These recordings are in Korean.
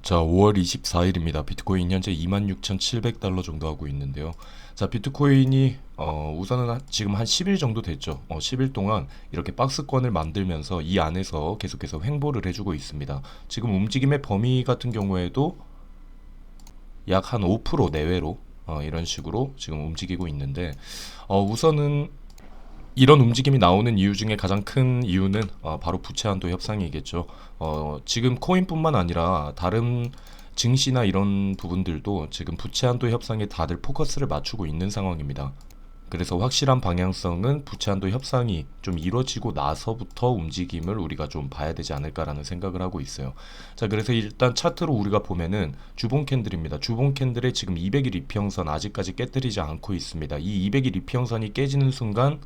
자, 5월 24일입니다. 비트코인 현재 26,700달러 정도 하고 있는데요. 자, 비트코인이 우선은 지금 한 10일 정도 됐죠. 10일 동안 이렇게 박스권을 만들면서 이 안에서 계속해서 횡보를 해주고 있습니다. 지금 움직임의 범위 같은 경우에도 약 한 5% 내외로 이런 식으로 지금 움직이고 있는데 우선은 이런 움직임이 나오는 이유 중에 가장 큰 이유는 바로 부채 한도 협상이겠죠. 지금 코인뿐만 아니라 다른 증시나 이런 부분들도 지금 부채 한도 협상에 다들 포커스를 맞추고 있는 상황입니다. 그래서 확실한 방향성은 부채 한도 협상이 좀 이루어지고 나서부터 움직임을 우리가 좀 봐야 되지 않을까라는 생각을 하고 있어요. 자, 그래서 일단 차트로 우리가 보면은 주봉 캔들입니다. 주봉 캔들의 지금 200일 이평선 아직까지 깨뜨리지 않고 있습니다. 이 200일 이평선이 깨지는 순간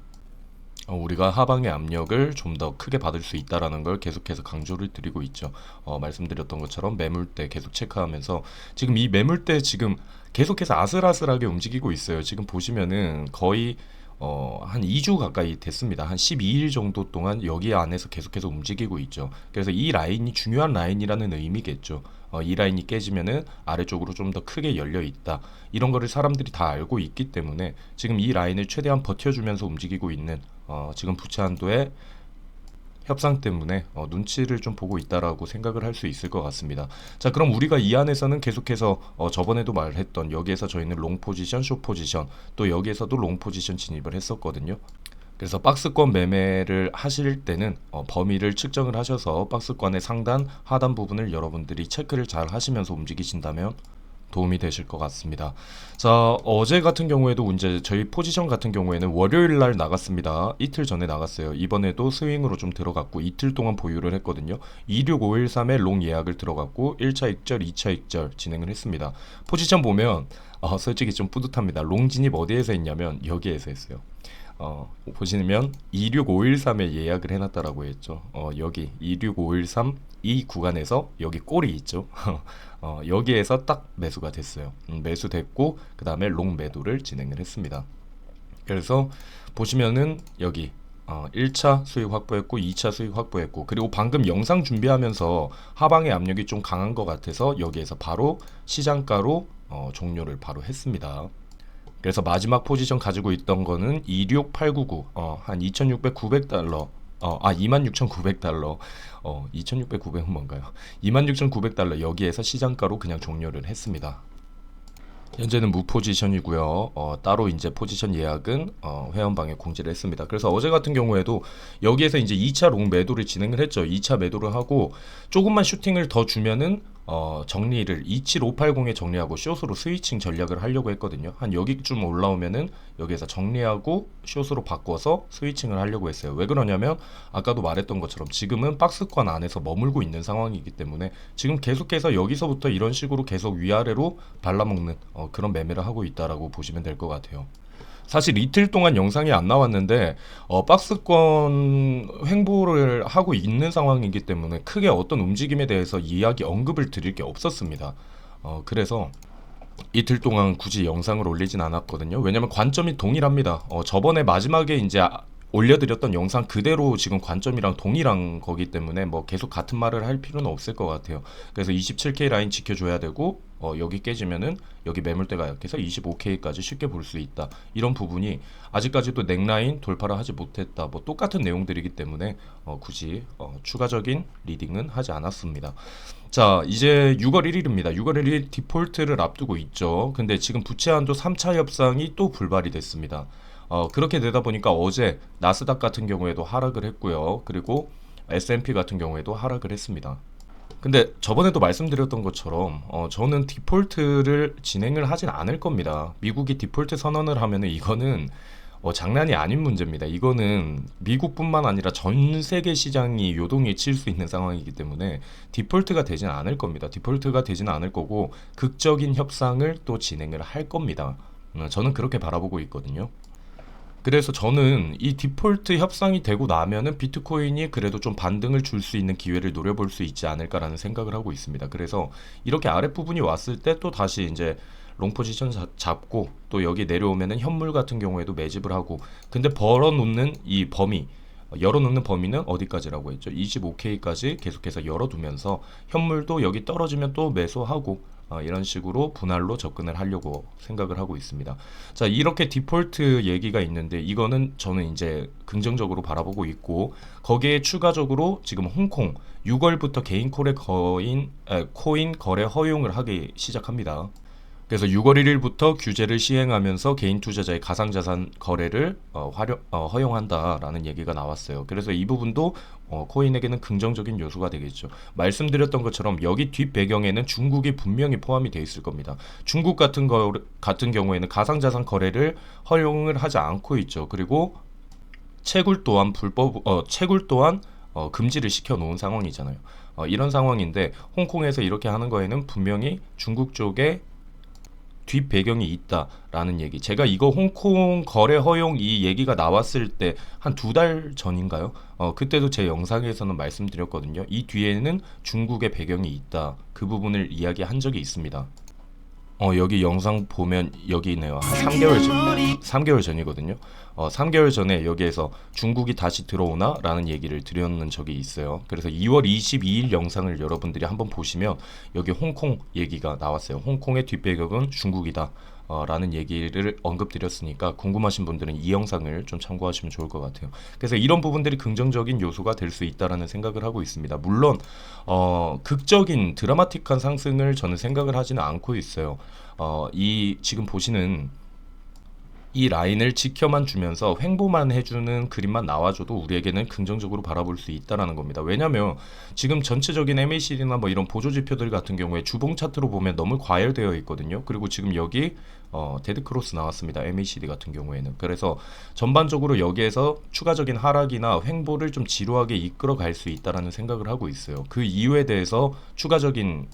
우리가 하방의 압력을 좀 더 크게 받을 수 있다라는 걸 계속해서 강조를 드리고 있죠. 말씀드렸던 것처럼 매물대 계속 체크하면서 지금 이 매물대 지금 계속해서 아슬아슬하게 움직이고 있어요. 지금 보시면은 거의 한 2주 가까이 됐습니다. 한 12일 정도 동안 여기 안에서 계속해서 움직이고 있죠. 그래서 이 라인이 중요한 라인이라는 의미겠죠. 이 라인이 깨지면은 아래쪽으로 좀 더 크게 열려 있다. 이런 거를 사람들이 다 알고 있기 때문에 지금 이 라인을 최대한 버텨주면서 움직이고 있는 지금 부채 한도의 협상 때문에 눈치를 좀 보고 있다라고 생각을 할 수 있을 것 같습니다. 자, 그럼 우리가 이 안에서는 계속해서 저번에도 말했던 여기에서 저희는 롱 포지션, 숏 포지션, 또 여기에서도 롱 포지션 진입을 했었거든요. 그래서 박스권 매매를 하실 때는 범위를 측정을 하셔서 박스권의 상단, 하단 부분을 여러분들이 체크를 잘 하시면서 움직이신다면 도움이 되실 것 같습니다. 자, 어제 같은 경우에도 이제 저희 포지션 같은 경우에는 월요일 날 나갔습니다. 이틀 전에 나갔어요. 이번에도 스윙으로 좀 들어갔고 이틀 동안 보유를 했거든요. 26513에 롱 예약을 들어갔고 1차 익절, 2차 익절 진행을 했습니다. 포지션 보면 솔직히 좀 뿌듯합니다. 롱 진입 어디에서 했냐면 여기에서 했어요. 보시면 26513에 예약을 해놨다라고 했죠. 여기 26513 이 구간에서 여기 꼬리 있죠. 여기에서 딱 매수가 됐어요. 매수됐고 그 다음에 롱 매도를 진행을 했습니다. 그래서 보시면은 여기 1차 수익 확보했고 2차 수익 확보했고 그리고 방금 영상 준비하면서 하방의 압력이 좀 강한 것 같아서 여기에서 바로 시장가로 종료를 바로 했습니다. 그래서 마지막 포지션 가지고 있던 거는 26899 한 2600, 900달러 26,900달러 2600, 900은 뭔가요? 26,900달러 여기에서 시장가로 그냥 종료를 했습니다. 현재는 무포지션이고요. 따로 이제 포지션 예약은 회원방에 공지를 했습니다. 그래서 어제 같은 경우에도 여기에서 이제 2차 롱 매도를 진행을 했죠. 2차 매도를 하고 조금만 슈팅을 더 주면은 정리를 27580에 정리하고 숏으로 스위칭 전략을 하려고 했거든요. 한 여기쯤 올라오면은 여기에서 정리하고 숏으로 바꿔서 스위칭을 하려고 했어요. 왜 그러냐면 아까도 말했던 것처럼 지금은 박스권 안에서 머물고 있는 상황이기 때문에 지금 계속해서 여기서부터 이런 식으로 계속 위아래로 발라먹는 그런 매매를 하고 있다라고 보시면 될 것 같아요. 사실 이틀 동안 영상이 안 나왔는데 박스권 횡보를 하고 있는 상황이기 때문에 크게 어떤 움직임에 대해서 이야기 언급을 드릴 게 없었습니다. 그래서 이틀 동안 굳이 영상을 올리진 않았거든요. 왜냐면 관점이 동일합니다. 저번에 마지막에 이제 올려드렸던 영상 그대로 지금 관점이랑 동일한 거기 때문에 뭐 계속 같은 말을 할 필요는 없을 것 같아요. 그래서 27K 라인 지켜줘야 되고 여기 깨지면은 여기 매물대가 약해서 25K까지 쉽게 볼 수 있다. 이런 부분이 아직까지도 넥라인 돌파를 하지 못했다. 뭐 똑같은 내용들이기 때문에 굳이 추가적인 리딩은 하지 않았습니다. 자, 이제 6월 1일입니다. 6월 1일 디폴트를 앞두고 있죠. 근데 지금 부채 한도 3차 협상이 또 불발이 됐습니다. 그렇게 되다 보니까 어제 나스닥 같은 경우에도 하락을 했고요. 그리고 S&P 같은 경우에도 하락을 했습니다. 근데 저번에도 말씀드렸던 것처럼 저는 디폴트를 진행을 하진 않을 겁니다. 미국이 디폴트 선언을 하면은 이거는 장난이 아닌 문제입니다. 이거는 미국뿐만 아니라 전 세계 시장이 요동이 칠 수 있는 상황이기 때문에 디폴트가 되진 않을 겁니다. 디폴트가 되진 않을 거고 극적인 협상을 또 진행을 할 겁니다. 저는 그렇게 바라보고 있거든요. 그래서 저는 이 디폴트 협상이 되고 나면은 비트코인이 그래도 좀 반등을 줄 수 있는 기회를 노려볼 수 있지 않을까라는 생각을 하고 있습니다. 그래서 이렇게 아랫부분이 왔을 때 또 다시 이제 롱 포지션 잡고 또 여기 내려오면은 현물 같은 경우에도 매집을 하고 근데 벌어놓는 이 범위 열어놓는 범위는 어디까지라고 했죠? 25K까지 계속해서 열어두면서 현물도 여기 떨어지면 또 매수하고 이런 식으로 분할로 접근을 하려고 생각을 하고 있습니다. 자, 이렇게 디폴트 얘기가 있는데 이거는 저는 이제 긍정적으로 바라보고 있고, 거기에 추가적으로 지금 홍콩 6월부터 개인 코인 거래 허용을 하기 시작합니다. 그래서 6월 1일부터 규제를 시행하면서 개인 투자자의 가상자산 거래를 허용한다라는 얘기가 나왔어요. 그래서 이 부분도 코인에게는 긍정적인 요소가 되겠죠. 말씀드렸던 것처럼 여기 뒷 배경에는 중국이 분명히 포함이 되어 있을 겁니다. 중국 같은 경우에는 가상자산 거래를 허용을 하지 않고 있죠. 그리고 채굴 또한 금지를 시켜 놓은 상황이잖아요. 이런 상황인데 홍콩에서 이렇게 하는 거에는 분명히 중국 쪽에 뒷 배경이 있다라는 얘기. 제가 이거 홍콩 거래 허용 이 얘기가 나왔을 때 한 2달 전인가요? 그때도 제 영상에서는 말씀드렸거든요. 이 뒤에는 중국의 배경이 있다. 그 부분을 이야기한 적이 있습니다. 여기 영상 보면 여기 있네요. 한 3개월 전이거든요. 3개월 전에 여기에서 중국이 다시 들어오나? 라는 얘기를 드렸는 적이 있어요. 그래서 2월 22일 영상을 여러분들이 한번 보시면 여기 홍콩 얘기가 나왔어요. 홍콩의 뒷배경은 중국이다. 라는 얘기를 언급드렸으니까 궁금하신 분들은 이 영상을 좀 참고하시면 좋을 것 같아요. 그래서 이런 부분들이 긍정적인 요소가 될 수 있다라는 생각을 하고 있습니다. 물론 극적인 드라마틱한 상승을 저는 생각을 하지는 않고 있어요. 이 지금 보시는 이 라인을 지켜만 주면서 횡보만 해주는 그림만 나와줘도 우리에게는 긍정적으로 바라볼 수 있다라는 겁니다. 왜냐면 지금 전체적인 MACD나 뭐 이런 보조 지표들 같은 경우에 주봉 차트로 보면 너무 과열되어 있거든요. 그리고 지금 여기 데드 크로스 나왔습니다. MACD 같은 경우에는. 그래서 전반적으로 여기에서 추가적인 하락이나 횡보를 좀 지루하게 이끌어 갈 수 있다라는 생각을 하고 있어요. 그 이유에 대해서 추가적인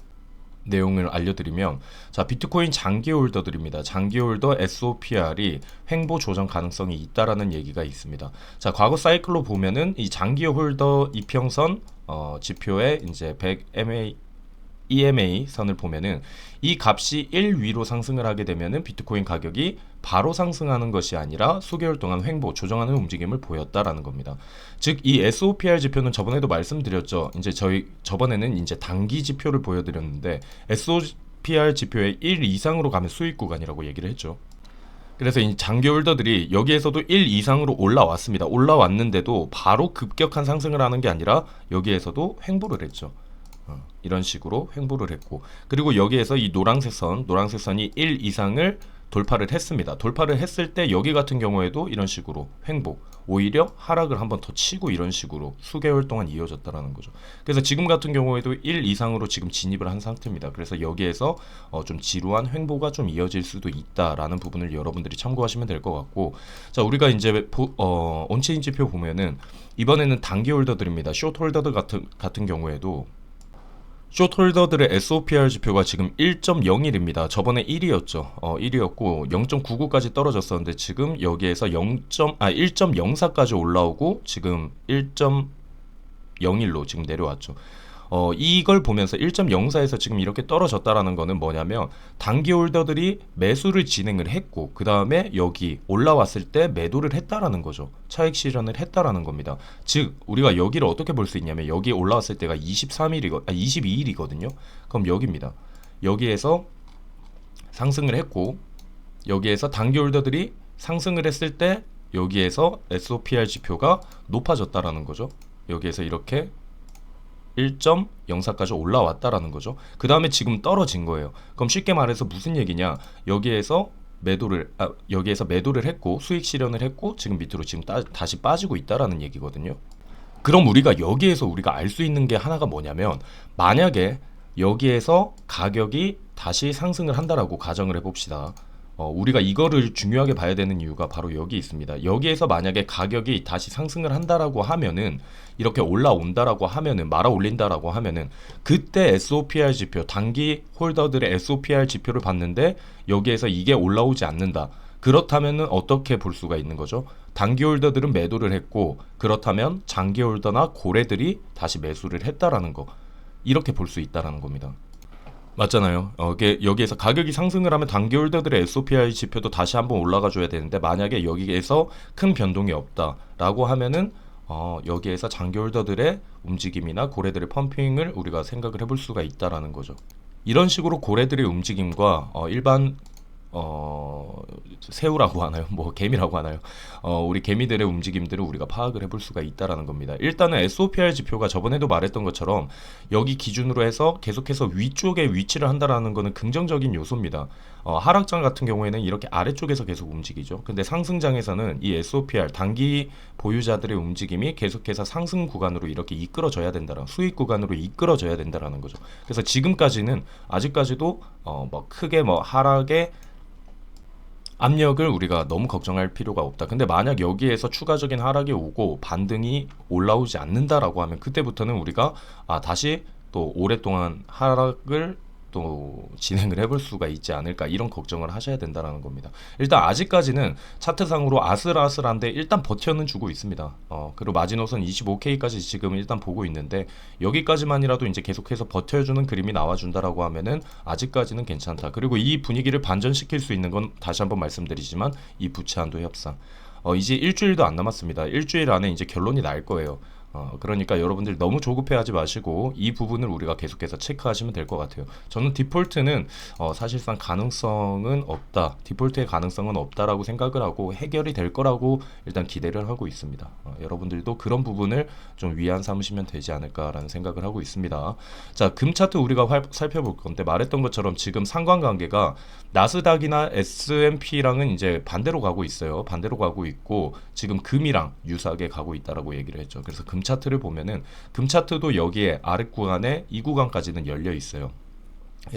내용을 알려드리면, 자, 비트코인 장기 홀더들입니다. 장기 홀더 SOPR이 횡보 조정 가능성이 있다라는 얘기가 있습니다. 자, 과거 사이클로 보면은 이 장기 홀더 이평선 지표에 이제 100 EMA 선을 보면은 이 값이 1 위로 상승을 하게 되면은 비트코인 가격이 바로 상승하는 것이 아니라 수개월 동안 횡보 조정하는 움직임을 보였다라는 겁니다. 즉 이 SOPR 지표는 저번에도 말씀드렸죠. 이제 저번에는 이제 단기 지표를 보여드렸는데 SOPR 지표의 1 이상으로 가면 수익 구간이라고 얘기를 했죠. 그래서 이 장기 홀더들이 여기에서도 1 이상으로 올라왔습니다. 올라왔는데도 바로 급격한 상승을 하는 게 아니라 여기에서도 횡보를 했죠. 이런 식으로 횡보를 했고, 그리고 여기에서 이 노란색 선이 1 이상을 돌파를 했습니다. 돌파를 했을 때 여기 같은 경우에도 이런 식으로 횡보, 오히려 하락을 한번 더 치고 이런 식으로 수개월 동안 이어졌다라는 거죠. 그래서 지금 같은 경우에도 1 이상으로 지금 진입을 한 상태입니다. 그래서 여기에서 좀 지루한 횡보가 좀 이어질 수도 있다라는 부분을 여러분들이 참고하시면 될 것 같고, 자, 우리가 이제 온체인 지표 보면은 이번에는 단기 홀더들입니다. 숏 홀더들 같은 경우에도 숏홀더들의 SOPR 지표가 지금 1.01입니다. 저번에 1이었죠. 1이었고 0.99까지 떨어졌었는데 지금 여기에서 1.04까지 올라오고 지금 1.01로 지금 내려왔죠. 이걸 보면서 1.04에서 지금 이렇게 떨어졌다라는 거는 뭐냐면 단기 홀더들이 매수를 진행을 했고 그 다음에 여기 올라왔을 때 매도를 했다라는 거죠. 차익 실현을 했다라는 겁니다. 즉 우리가 여기를 어떻게 볼 수 있냐면 여기 올라왔을 때가 22일이거든요. 그럼 여기입니다. 여기에서 상승을 했고 여기에서 단기 홀더들이 상승을 했을 때 여기에서 SOPR 지표가 높아졌다라는 거죠. 여기에서 이렇게 1.04까지 올라왔다라는 거죠. 그 다음에 지금 떨어진 거예요. 그럼 쉽게 말해서 무슨 얘기냐? 여기에서 매도를 했고 수익 실현을 했고 지금 밑으로 지금 다시 빠지고 있다라는 얘기거든요. 그럼 우리가 여기에서 우리가 알 수 있는 게 하나가 뭐냐면 만약에 여기에서 가격이 다시 상승을 한다라고 가정을 해봅시다. 우리가 이거를 중요하게 봐야 되는 이유가 바로 여기 있습니다. 여기에서 만약에 가격이 다시 상승을 한다라고 하면은 이렇게 올라온다라고 하면은 말아 올린다라고 하면은 그때 SOPR 지표 단기 홀더들의 SOPR 지표를 봤는데 여기에서 이게 올라오지 않는다. 그렇다면은 어떻게 볼 수가 있는 거죠? 단기 홀더들은 매도를 했고 그렇다면 장기 홀더나 고래들이 다시 매수를 했다라는 거 이렇게 볼 수 있다라는 겁니다. 맞잖아요. 여기에서 가격이 상승을 하면 단기 홀더들의 SOPR 지표도 다시 한번 올라가 줘야 되는데 만약에 여기에서 큰 변동이 없다라고 하면은 여기에서 장기 홀더들의 움직임이나 고래들의 펌핑을 우리가 생각을 해볼 수가 있다라는 거죠. 이런 식으로 고래들의 움직임과 일반 새우라고 하나요? 뭐 개미라고 하나요? 우리 개미들의 움직임들을 우리가 파악을 해볼 수가 있다라는 겁니다. 일단은 SOPR 지표가 저번에도 말했던 것처럼 여기 기준으로 해서 계속해서 위쪽에 위치를 한다라는 것은 긍정적인 요소입니다. 하락장 같은 경우에는 이렇게 아래쪽에서 계속 움직이죠. 근데 상승장에서는 이 SOPR 단기 보유자들의 움직임이 계속해서 상승 구간으로 이렇게 이끌어져야 된다라, 수익 구간으로 이끌어져야 된다라는 거죠. 그래서 지금까지는 아직까지도 뭐 크게 뭐 하락에 압력을 우리가 너무 걱정할 필요가 없다. 근데 만약 여기에서 추가적인 하락이 오고 반등이 올라오지 않는다라고 하면 그때부터는 우리가 다시 또 오랫동안 하락을 또 진행을 해볼 수가 있지 않을까, 이런 걱정을 하셔야 된다라는 겁니다. 일단 아직까지는 차트상으로 아슬아슬한데 일단 버텨는 주고 있습니다. 그리고 마지노선 25K까지 지금 일단 보고 있는데 여기까지만이라도 이제 계속해서 버텨주는 그림이 나와준다라고 하면은 아직까지는 괜찮다. 그리고 이 분위기를 반전시킬 수 있는 건 다시 한번 말씀드리지만 이 부채 한도 협상, 이제 일주일도 안 남았습니다. 일주일 안에 이제 결론이 날 거예요. 그러니까 여러분들 너무 조급해하지 마시고 이 부분을 우리가 계속해서 체크하시면 될 것 같아요. 저는 디폴트는 사실상 가능성은 없다. 디폴트의 가능성은 없다라고 생각을 하고 해결이 될 거라고 일단 기대를 하고 있습니다. 여러분들도 그런 부분을 좀 위안 삼으시면 되지 않을까라는 생각을 하고 있습니다. 자, 금 차트 우리가 살펴볼 건데 말했던 것처럼 지금 상관관계가 나스닥이나 S&P랑은 이제 반대로 가고 있어요. 반대로 가고 있고 지금 금이랑 유사하게 가고 있다라고 얘기를 했죠. 그래서 금 차트를 보면은 금 차트도 여기에 아랫 구간에 이 구간까지는 열려 있어요.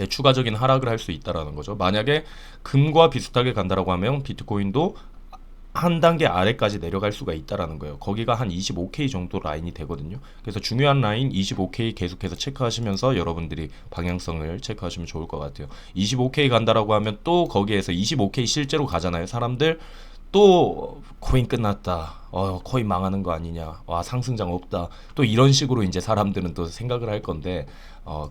추가적인 하락을 할 수 있다라는 거죠. 만약에 금과 비슷하게 간다라고 하면 비트코인도 한 단계 아래까지 내려갈 수가 있다라는 거예요. 거기가 한 25K 정도 라인이 되거든요. 그래서 중요한 라인 25K 계속해서 체크하시면서 여러분들이 방향성을 체크하시면 좋을 것 같아요. 25K 간다라고 하면 또 거기에서 25K 실제로 가잖아요. 사람들 또 코인 끝났다. 코인 망하는 거 아니냐. 와, 상승장 없다. 또 이런 식으로 이제 사람들은 또 생각을 할 건데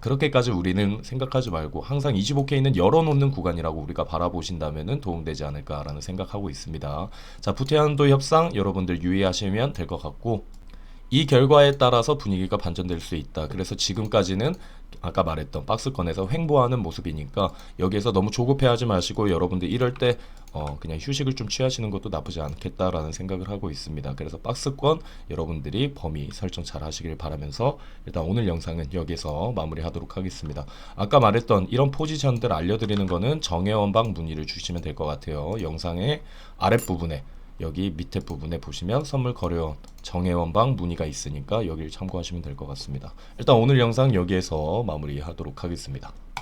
그렇게까지 우리는 생각하지 말고 항상 25K는 열어놓는 구간이라고 우리가 바라보신다면은 도움되지 않을까라는 생각하고 있습니다. 자, 부채한도 협상 여러분들 유의하시면 될 것 같고 이 결과에 따라서 분위기가 반전될 수 있다. 그래서 지금까지는 아까 말했던 박스권에서 횡보하는 모습이니까 여기에서 너무 조급해하지 마시고 여러분들 이럴 때 그냥 휴식을 좀 취하시는 것도 나쁘지 않겠다라는 생각을 하고 있습니다. 그래서 박스권 여러분들이 범위 설정 잘 하시길 바라면서 일단 오늘 영상은 여기서 마무리하도록 하겠습니다. 아까 말했던 이런 포지션들 알려드리는 거는 정해원방 문의를 주시면 될 것 같아요. 영상의 아랫부분에 여기 밑에 부분에 보시면 선물 거래원 정해원방 문의가 있으니까 여기를 참고하시면 될 것 같습니다. 일단 오늘 영상 여기에서 마무리하도록 하겠습니다.